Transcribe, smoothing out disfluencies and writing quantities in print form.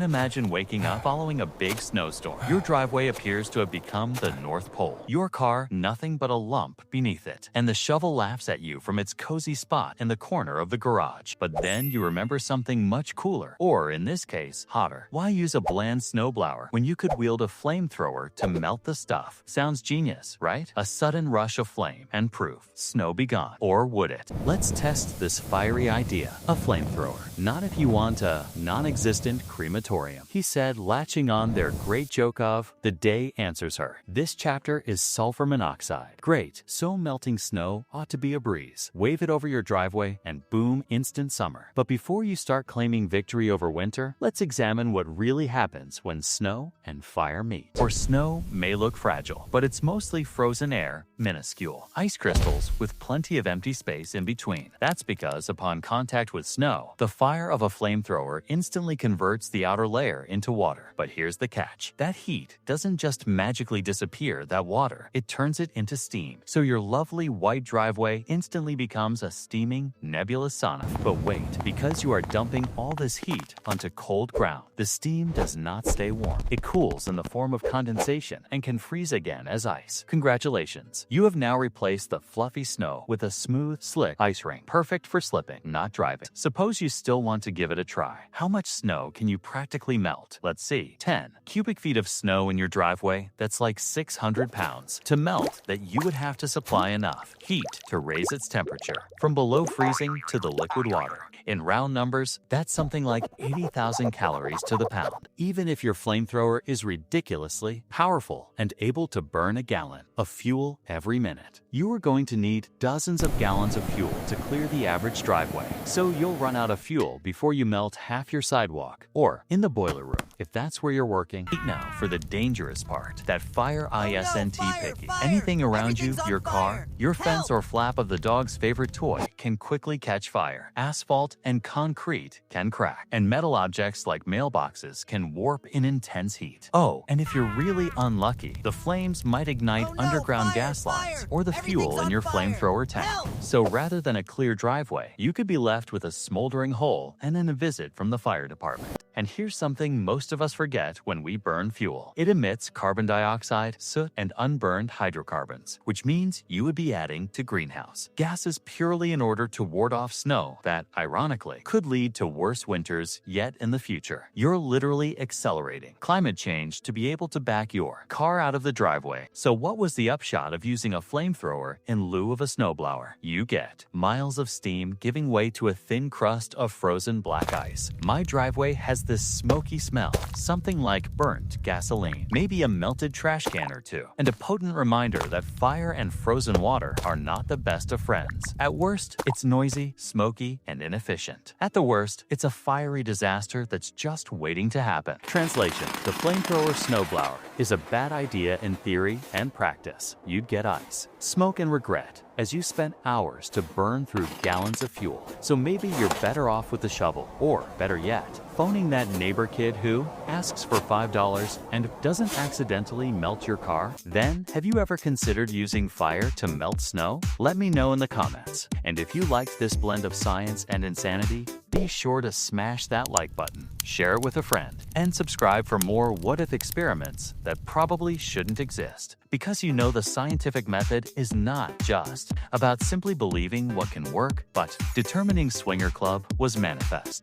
Imagine waking up following a big snowstorm. Your driveway appears to have become the North Pole. Your car, nothing but a lump beneath it. And the shovel laughs at you from its cozy spot in the corner of the garage. But then you remember something much cooler, or in this case, hotter. Why use a bland snowblower when you could wield a flamethrower to melt the stuff? Sounds genius, right? A sudden rush of flame and proof. Snow be gone. Or would it? Let's test this fiery idea. A flamethrower. Not if you want a non-existent crematorium. He said, latching on their great joke of, the day answers her. This chapter is sulfur monoxide. Great, so melting snow ought to be a breeze. Wave it over your driveway and boom, instant summer. But before you start claiming victory over winter, let's examine what really happens when snow and fire meet. For snow may look fragile, but it's mostly frozen air, minuscule. Ice crystals with plenty of empty space in between. That's because upon contact with snow, the fire of a flamethrower instantly converts the outer layer into water. But here's the catch. That heat doesn't just magically disappear that water. It turns it into steam. So your lovely white driveway instantly becomes a steaming, nebulous sauna. But wait, because you are dumping all this heat onto cold ground, the steam does not stay warm. It cools in the form of condensation and can freeze again as ice. Congratulations. You have now replaced the fluffy snow with a smooth, slick ice ring. Perfect for slipping, not driving. Suppose you still want to give it a try. How much snow can you practically melt? Let's see. 10 cubic feet of snow in your driveway, that's like 600 pounds. To melt that, you would have to supply enough heat to raise its temperature from below freezing to the liquid water. In round numbers, that's something like 80,000 calories to the pound. Even if your flamethrower is ridiculously powerful and able to burn a gallon of fuel every minute, you are going to need dozens of gallons of fuel to clear the average driveway. So you'll run out of fuel before you melt half your sidewalk or in the boiler room, if that's where you're working. Now for the dangerous part, that fire ISNT picky. Anything around you, your car, your fence, or flap of the dog's favorite toy can quickly catch fire. Asphalt and concrete can crack, and metal objects like mailboxes can warp in intense heat. Oh, and if you're really unlucky, the flames might ignite underground gas lines or the fuel in your flamethrower tank. So rather than a clear driveway, you could be left with a smoldering hole and then a visit from the fire department. And here's something most of us forget when we burn fuel. It emits carbon dioxide, soot, and unburned hydrocarbons, which means you would be adding to greenhouse gases purely in order to ward off snow that, ironically, could lead to worse winters yet in the future. You're literally accelerating climate change to be able to back your car out of the driveway. So what was the upshot of using a flamethrower in lieu of a snowblower? You get miles of steam giving way to a thin crust of frozen black ice. My driveway has this smoky smell, something like burnt gasoline, maybe a melted trash can or two, and a potent reminder that fire and frozen water are not the best of friends. At worst, it's noisy, smoky, and inefficient. At the worst, it's a fiery disaster that's just waiting to happen. Translation: the flamethrower snowblower is a bad idea in theory and practice. You'd get ice, smoke, and regret as you spent hours to burn through gallons of fuel. So maybe you're better off with the shovel, or better yet, phoning that neighbor kid who asks for $5 and doesn't accidentally melt your car. Then, have you ever considered using fire to melt snow? Let me know in the comments. And if you liked this blend of science and insanity, be sure to smash that like button, share it with a friend, and subscribe for more what-if experiments that probably shouldn't exist. Because you know the scientific method is not just about simply believing what can work, but determining Swinger Club was manifest.